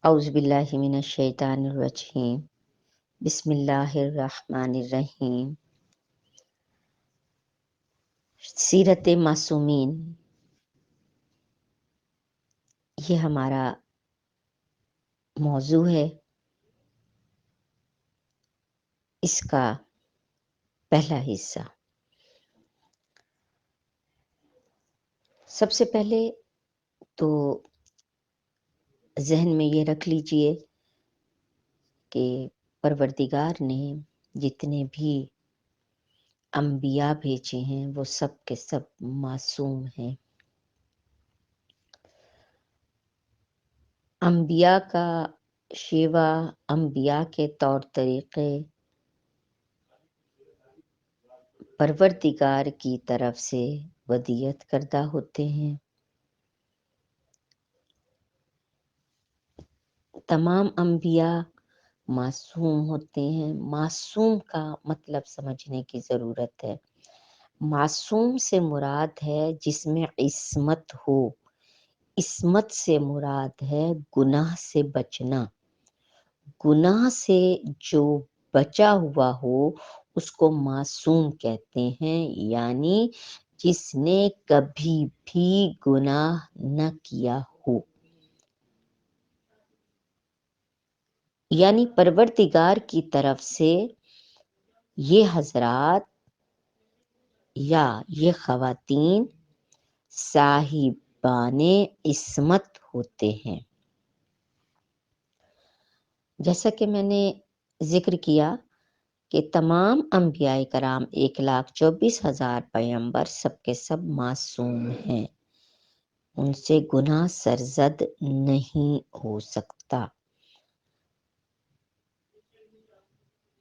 اعوذ باللہ من الشیطان الرجیم بسم اللہ الرحمن الرحیم۔ سیرت معصومین، یہ ہمارا موضوع ہے۔ اس کا پہلا حصہ۔ سب سے پہلے تو ذہن میں یہ رکھ لیجئے کہ پروردگار نے جتنے بھی انبیاء بھیجے ہیں وہ سب کے سب معصوم ہیں۔ انبیاء کا شیوا، انبیاء کے طور طریقے پروردگار کی طرف سے ودیعت کردہ ہوتے ہیں۔ تمام انبیاء معصوم ہوتے ہیں۔ معصوم کا مطلب سمجھنے کی ضرورت ہے۔ معصوم سے مراد ہے جس میں عصمت ہو۔ عصمت سے مراد ہے گناہ سے بچنا۔ گناہ سے جو بچا ہوا ہو اس کو معصوم کہتے ہیں، یعنی جس نے کبھی بھی گناہ نہ کیا ہو۔ یعنی پروردگار کی طرف سے یہ حضرات یا یہ خواتین صاحبان عصمت ہوتے ہیں۔ جیسا کہ میں نے ذکر کیا کہ تمام انبیاء کرام 1,24,000 پیغمبر سب کے سب معصوم ہیں۔ ان سے گناہ سرزد نہیں ہو سکتا۔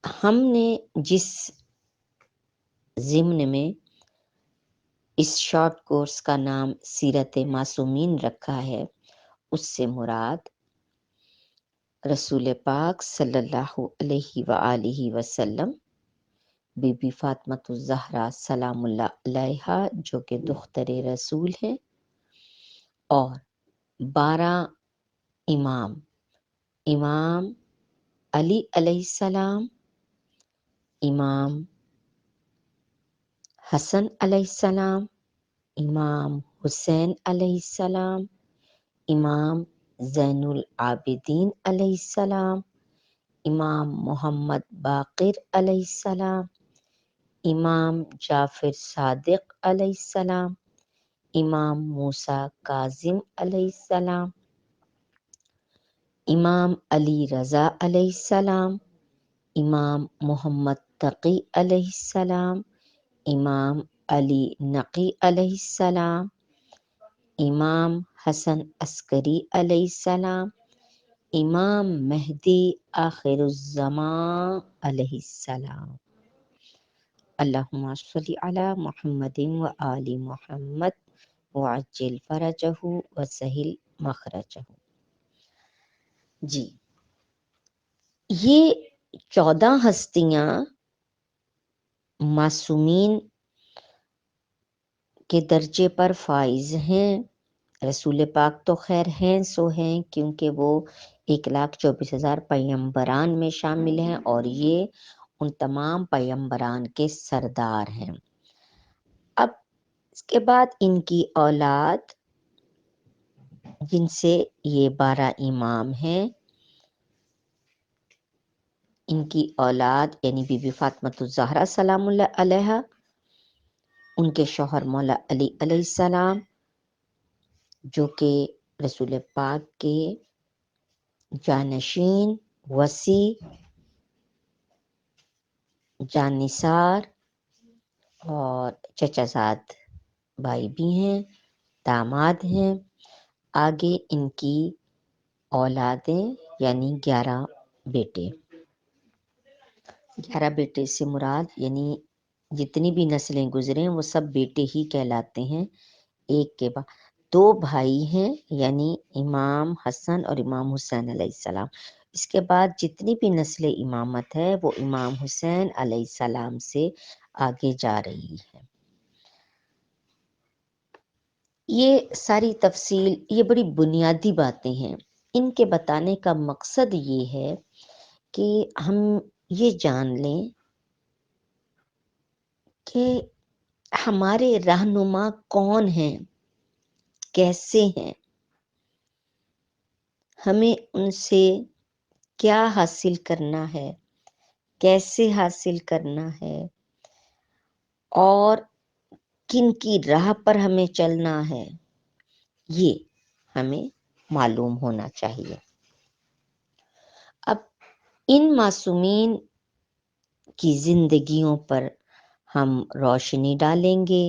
ہم نے جس ضمن میں اس شارٹ کورس کا نام سیرت معصومین رکھا ہے، اس سے مراد رسول پاک صلی اللہ علیہ وآلہ وسلم، بی بی فاطمۃ الزہرا سلام اللہ علیہا جو کہ دختر رسول ہیں، اور 12 امام، امام علی علیہ السلام، امام حسن علیہ السلام، امام حسین علیہ السلام، امام زین العابدین علیہ السلام، امام محمد باقر علیہ السلام، امام جعفر صادق علیہ السلام، امام موسیٰ کاظم علیہ السلام، امام علی رضا علیہ السلام، امام محمد تقی علیہ السلام، امام علی نقی علیہ السلام، امام حسن عسکری علیہ السلام، امام مہدی آخر الزمان علیہ السلام۔ اللہم صلی علی محمد و آل محمد وعجل فرجہ وسہل مخرجہ۔ جی، یہ 14 ہستیاں معصومین کے درجے پر فائز ہیں۔ رسول پاک تو خیر ہیں سو ہیں، کیونکہ وہ 1,24,000 پیغمبران میں شامل ہیں اور یہ ان تمام پیغمبران کے سردار ہیں۔ اب اس کے بعد ان کی اولاد، جن سے یہ 12 امام ہیں، ان کی اولاد یعنی بی بی فاطمۃ الزہرا سلام اللہ علیہا، ان کے شوہر مولا علی علیہ السلام جو کہ رسول پاک کے جانشین، وصی، جانثار اور چچا زاد بھائی بھی ہیں، داماد ہیں۔ آگے ان کی اولادیں یعنی 11 بیٹے۔ 11 بیٹے سے مراد یعنی جتنی بھی نسلیں گزریں وہ سب بیٹے ہی کہلاتے ہیں۔ ایک کے بعد 2 بھائی ہیں یعنی امام حسن اور امام حسین علیہ السلام۔ اس کے بعد جتنی بھی نسل امامت ہے وہ امام حسین علیہ السلام سے آگے جا رہی ہے۔ یہ ساری تفصیل، یہ بڑی بنیادی باتیں ہیں۔ ان کے بتانے کا مقصد یہ ہے کہ ہم یہ جان لیں کہ ہمارے رہنما کون ہیں، کیسے ہیں، ہمیں ان سے کیا حاصل کرنا ہے، کیسے حاصل کرنا ہے، اور کن کی راہ پر ہمیں چلنا ہے، یہ ہمیں معلوم ہونا چاہیے۔ اب ان معصومین کی زندگیوں پر ہم روشنی ڈالیں گے،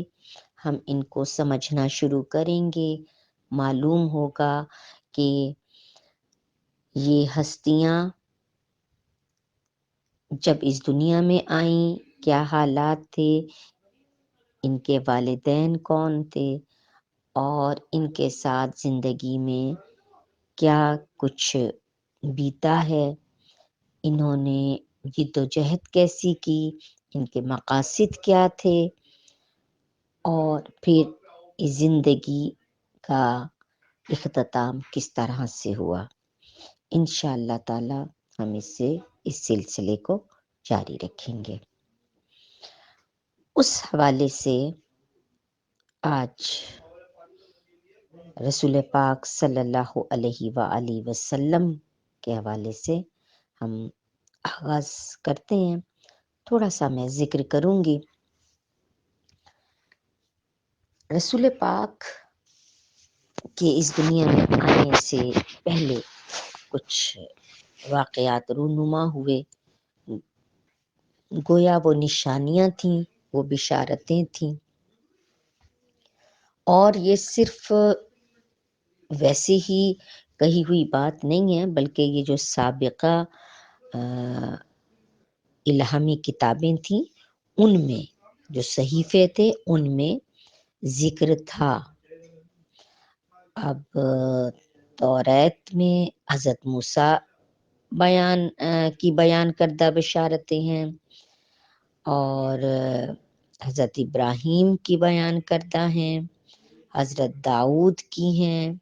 ہم ان کو سمجھنا شروع کریں گے، معلوم ہوگا کہ یہ ہستیاں جب اس دنیا میں آئیں کیا حالات تھے، ان کے والدین کون تھے، اور ان کے ساتھ زندگی میں کیا کچھ بیتا ہے، انہوں نے جدوجہد کیسی کی، ان کے مقاصد کیا تھے، اور پھر اس زندگی کا اختتام کس طرح سے ہوا۔ انشاءاللہ تعالی ہم اس سلسلے کو جاری رکھیں گے۔ اس حوالے سے آج رسول پاک صلی اللہ علیہ وآلہ وسلم کے حوالے سے ہم آغاز کرتے ہیں۔ تھوڑا سا میں ذکر کروں گی۔ رسول پاک کے اس دنیا میں آنے سے پہلے کچھ واقعات رونما ہوئے، گویا وہ نشانیاں تھیں، وہ بشارتیں تھیں، اور یہ صرف ویسے ہی کہی ہوئی بات نہیں ہے، بلکہ یہ جو سابقہ الہامی کتابیں تھیں ان میں، جو صحیفے تھے ان میں ذکر تھا۔ اب توریت میں حضرت موسیٰ بیان کردہ بشارتیں ہیں، اور حضرت ابراہیم کی بیان کردہ ہیں، حضرت داؤد کی ہیں،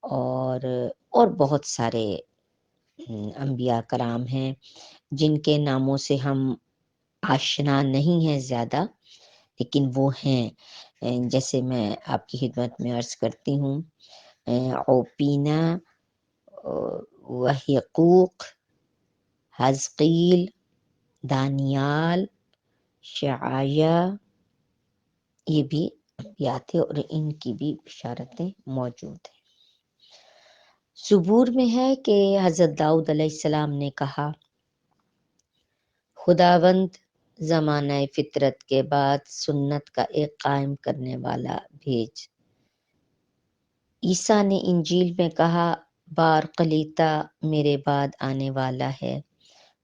اور بہت سارے انبیاء کرام ہیں جن کے ناموں سے ہم آشنا نہیں ہیں زیادہ، لیکن وہ ہیں، جیسے میں آپ کی خدمت میں عرض کرتی ہوں، اوپینا، وحقوق، حزقیل، دانیال، شعایہ، یہ بھی انبیاء تھے اور ان کی بھی بشارتیں موجود ہیں۔ زبور میں ہے کہ حضرت داؤد علیہ السلام نے کہا، خداوند زمانہ فطرت کے بعد سنت کا ایک قائم کرنے والا بھیج۔ عیسیٰ نے انجیل میں کہا، بار قلیتا میرے بعد آنے والا ہے،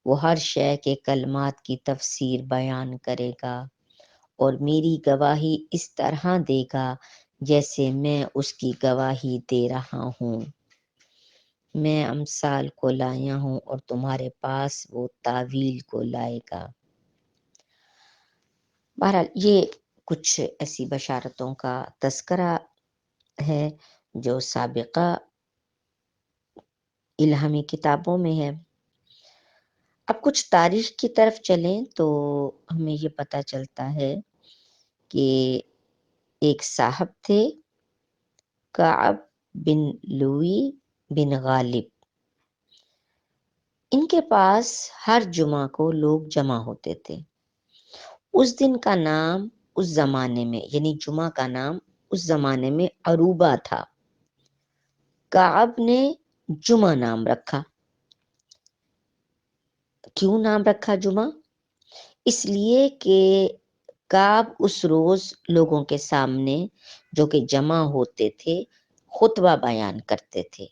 وہ ہر شے کے کلمات کی تفسیر بیان کرے گا، اور میری گواہی اس طرح دے گا جیسے میں اس کی گواہی دے رہا ہوں۔ میں امثال کو لایا ہوں اور تمہارے پاس وہ تاویل کو لائے گا۔ بہرحال یہ کچھ ایسی بشارتوں کا تذکرہ ہے جو سابقہ الہامی کتابوں میں ہے۔ اب کچھ تاریخ کی طرف چلیں تو ہمیں یہ پتہ چلتا ہے کہ ایک صاحب تھے، کعب بن لوئی بن غالب، ان کے پاس ہر جمعہ کو لوگ جمع ہوتے تھے۔ اس دن کا نام اس زمانے میں، یعنی جمعہ کا نام اس زمانے میں عروبہ تھا۔ کعب نے جمعہ نام رکھا۔ کیوں نام رکھا جمعہ؟ اس لیے کہ کعب اس روز لوگوں کے سامنے جو کہ جمع ہوتے تھے خطبہ بیان کرتے تھے،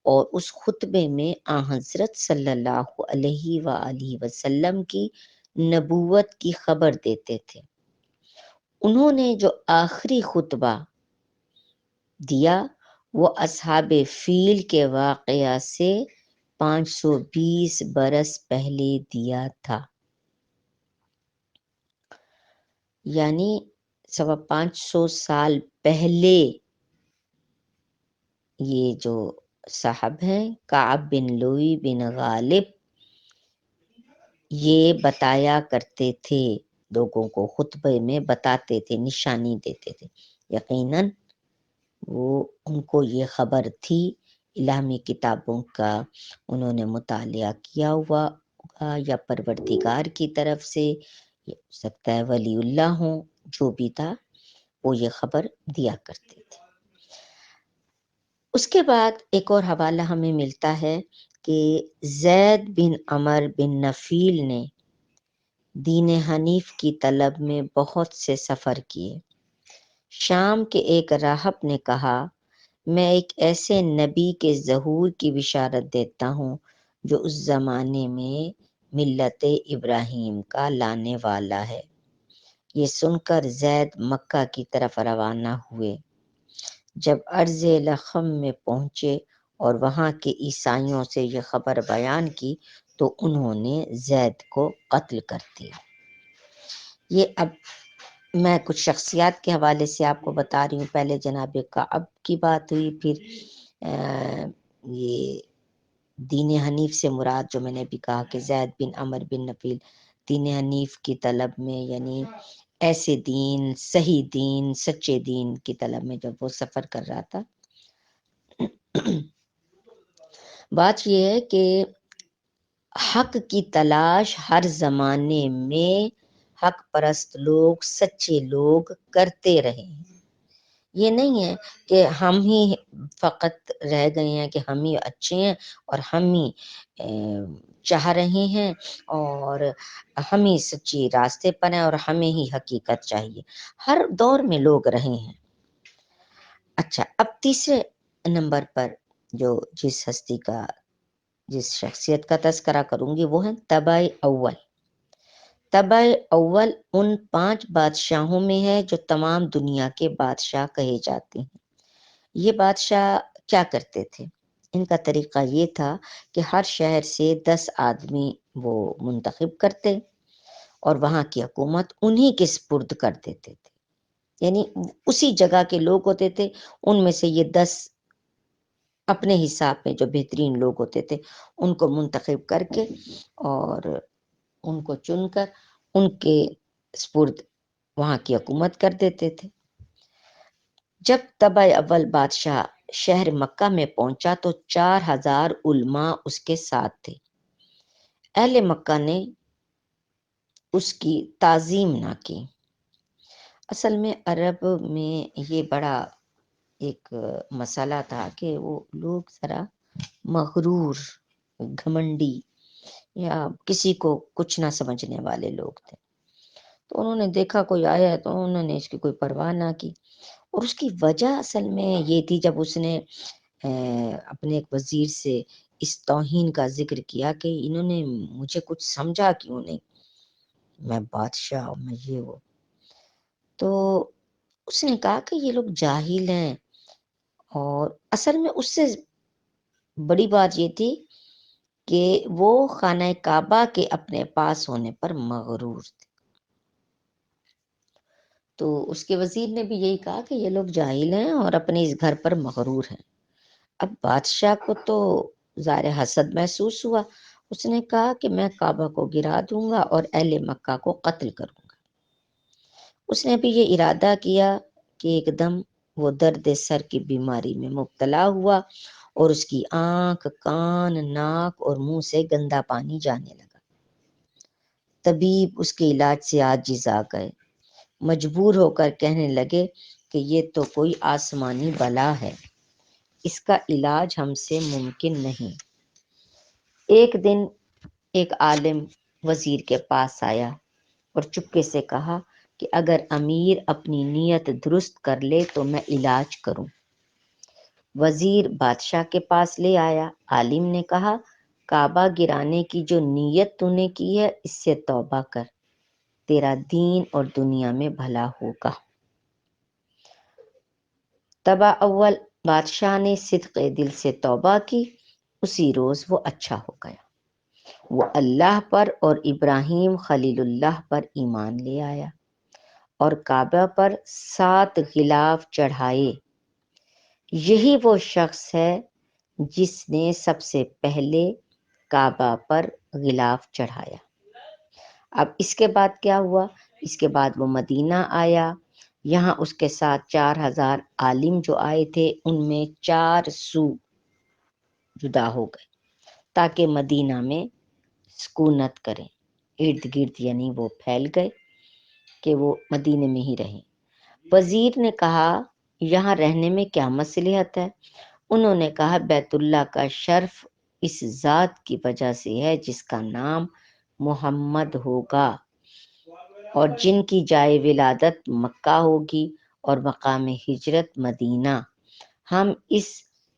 اور اس خطبے میں آن حضرت صلی اللہ علیہ وآلہ وسلم کی نبوت کی خبر دیتے تھے۔ انہوں نے جو آخری خطبہ دیا وہ اصحاب فیل کے واقعہ سے 520 برس پہلے دیا تھا، یعنی 550 سال پہلے یہ جو صاحب ہیں کعب بن لوئی بن غالب، یہ بتایا کرتے تھے، لوگوں کو خطبے میں بتاتے تھے، نشانی دیتے تھے، یقیناً وہ ان کو یہ خبر تھی، الہامی کتابوں کا انہوں نے مطالعہ کیا ہوا ہوگا، یا پروردگار کی طرف سے، ہو سکتا ہے ولی اللہ ہوں، جو بھی تھا وہ یہ خبر دیا کرتے تھے۔ اس کے بعد ایک اور حوالہ ہمیں ملتا ہے کہ زید بن عمر بن نفیل نے دین حنیف کی طلب میں بہت سے سفر کیے۔ شام کے ایک راہب نے کہا، میں ایک ایسے نبی کے ظہور کی بشارت دیتا ہوں جو اس زمانے میں ملت ابراہیم کا لانے والا ہے۔ یہ سن کر زید مکہ کی طرف روانہ ہوئے۔ جب ارض لخم میں پہنچے اور وہاں کے عیسائیوں سے یہ خبر بیان کی تو انہوں نے زید کو قتل کر دیا۔ یہ اب میں کچھ شخصیات کے حوالے سے آپ کو بتا رہی ہوں۔ پہلے جناب کعب کی بات ہوئی، پھر یہ دین حنیف سے مراد جو میں نے بھی کہا کہ زید بن عمر بن نفیل دین حنیف کی طلب میں، یعنی ایسے دین، صحیح دین، سچے دین کی طلب میں جب وہ سفر کر رہا تھا۔ بات یہ ہے کہ حق کی تلاش ہر زمانے میں حق پرست لوگ، سچے لوگ کرتے رہے ہیں۔ یہ نہیں ہے کہ ہم ہی فقط رہ گئے ہیں کہ ہم ہی اچھے ہیں اور ہم ہی چاہ رہے ہیں اور ہم ہی سچی راستے پر ہیں اور ہمیں ہی حقیقت چاہیے۔ ہر دور میں لوگ رہے ہیں۔ اچھا، اب تیسرے نمبر پر جس شخصیت کا تذکرہ کروں گی وہ ہے تبع اول۔ تبع اول ان 5 بادشاہوں میں ہے جو تمام دنیا کے بادشاہ کہے جاتے ہیں۔ یہ بادشاہ کیا کرتے تھے؟ ان کا طریقہ یہ تھا کہ ہر شہر سے 10 آدمی وہ منتخب کرتے اور وہاں کی حکومت انہی کے سپرد کر دیتے تھے، یعنی اسی جگہ کے لوگ ہوتے تھے، ان میں سے یہ 10 اپنے حساب میں جو بہترین لوگ ہوتے تھے ان کو منتخب کر کے اور ان کو چن کر ان کے سپرد وہاں کی حکومت کر دیتے تھے۔ جب تبع اول بادشاہ شہر مکہ میں پہنچا تو 4000 علماء اس کے ساتھ تھے۔ اہل مکہ نے اس کی تعظیم نہ کی۔ اصل میں عرب میں یہ بڑا ایک مسئلہ تھا کہ وہ لوگ ذرا مغرور، گھمنڈی یا کسی کو کچھ نہ سمجھنے والے لوگ تھے۔ تو انہوں نے دیکھا کوئی آیا ہے تو انہوں نے اس کی کوئی پرواہ نہ کی، اور اس کی وجہ اصل میں یہ تھی جب اس نے اپنے ایک وزیر سے اس توہین کا ذکر کیا کہ انہوں نے مجھے کچھ سمجھا کیوں نہیں، میں بادشاہ ہوں، میں یہ ہوں۔ تو اس نے کہا کہ یہ لوگ جاہل ہیں، اور اصل میں اس سے بڑی بات یہ تھی کہ وہ خانہ کعبہ کے اپنے پاس ہونے پر مغرور تھے۔ تو اس کے وزیر نے بھی یہی کہا کہ یہ لوگ جاہل ہیں اور اپنے اس گھر پر مغرور ہیں۔ اب بادشاہ کو تو ظاہر حسد محسوس ہوا، اس نے کہا کہ میں کعبہ کو گرا دوں گا اور اہل مکہ کو قتل کروں گا۔ اس نے بھی یہ ارادہ کیا کہ ایک دم وہ درد سر کی بیماری میں مبتلا ہوا اور اس کی آنکھ، کان، ناک اور منہ سے گندا پانی جانے لگا۔ طبیب اس کے علاج سے عاجز آ گئے، مجبور ہو کر کہنے لگے کہ یہ تو کوئی آسمانی بلا ہے، اس کا علاج ہم سے ممکن نہیں۔ ایک دن ایک عالم وزیر کے پاس آیا اور چپکے سے کہا کہ اگر امیر اپنی نیت درست کر لے تو میں علاج کروں۔ وزیر بادشاہ کے پاس لے آیا۔ عالم نے کہا، کعبہ گرانے کی جو نیت تو نے کی ہے اس سے توبہ کر، تیرا دین اور دنیا میں بھلا ہوگا۔ تبع اول بادشاہ نے صدق دل سے توبہ کی، اسی روز وہ اچھا ہو گیا۔ وہ اللہ پر اور ابراہیم خلیل اللہ پر ایمان لے آیا اور کعبہ پر 7 غلاف چڑھائے۔ یہی وہ شخص ہے جس نے سب سے پہلے کعبہ پر غلاف چڑھایا۔ اب اس کے بعد کیا ہوا؟ اس کے بعد وہ مدینہ آیا، یہاں اس کے ساتھ 4000 عالم جو آئے تھے، ان میں 4 سو جدا ہو گئے تاکہ مدینہ میں سکونت کریں، ارد گرد یعنی وہ پھیل گئے کہ وہ مدینے میں ہی رہیں۔ وزیر نے کہا یہاں رہنے میں کیا مصلحت ہے؟ انہوں نے کہا بیت اللہ کا شرف اس ذات کی وجہ سے ہے جس کا نام محمد ہوگا اور جن کی جائے ولادت مکہ ہوگی اور مقام ہجرت مدینہ۔ ہم اس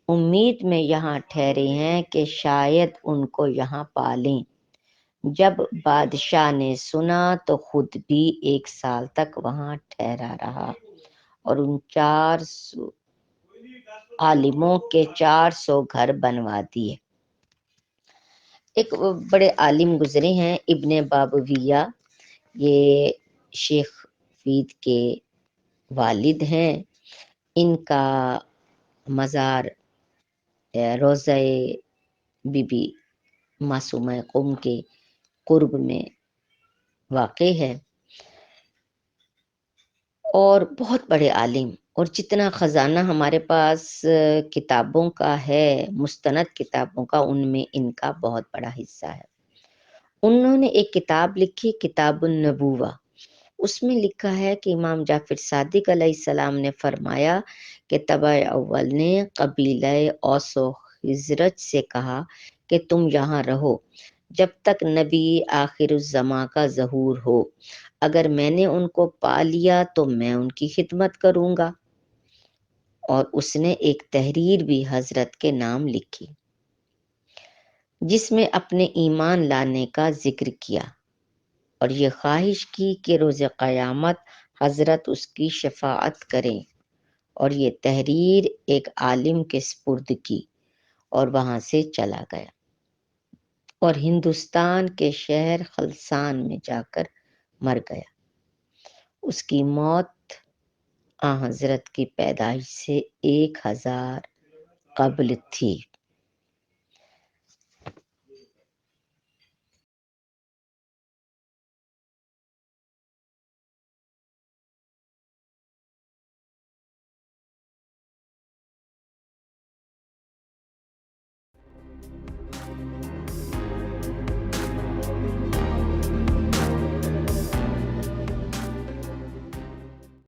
امید میں یہاں ٹھہرے ہیں کہ شاید ان کو یہاں پالیں۔ جب بادشاہ نے سنا تو خود بھی 1 سال تک وہاں ٹھہرا رہا اور ان 400 عالموں کے 400 گھر بنوا دیے۔ ایک بڑے عالم گزرے ہیں ابن بابویہ، یہ شیخ فرید کے والد ہیں۔ ان کا مزار روضہ بی بی معصومہ قم کے قرب میں واقع ہے اور بہت بڑے عالم، اور جتنا خزانہ ہمارے پاس کتابوں کا ہے، مستند کتابوں کا، ان میں ان کا بہت بڑا حصہ ہے۔ انہوں نے ایک کتاب لکھی، کتاب النبوہ۔ اس میں لکھا ہے کہ امام جعفر صادق علیہ السلام نے فرمایا کہ تبع اول نے قبیلہ اوس و خزرج سے کہا کہ تم یہاں رہو جب تک نبی آخر الزماں کا ظہور ہو، اگر میں نے ان کو پا لیا تو میں ان کی خدمت کروں گا۔ اور اس نے ایک تحریر بھی حضرت کے نام لکھی جس میں اپنے ایمان لانے کا ذکر کیا اور یہ خواہش کی کہ روز قیامت حضرت اس کی شفاعت کریں، اور یہ تحریر ایک عالم کے سپرد کی اور وہاں سے چلا گیا اور ہندوستان کے شہر خلسان میں جا کر مر گیا۔ اس کی موت حضرت کی پیدائش سے 1000 قبل تھی۔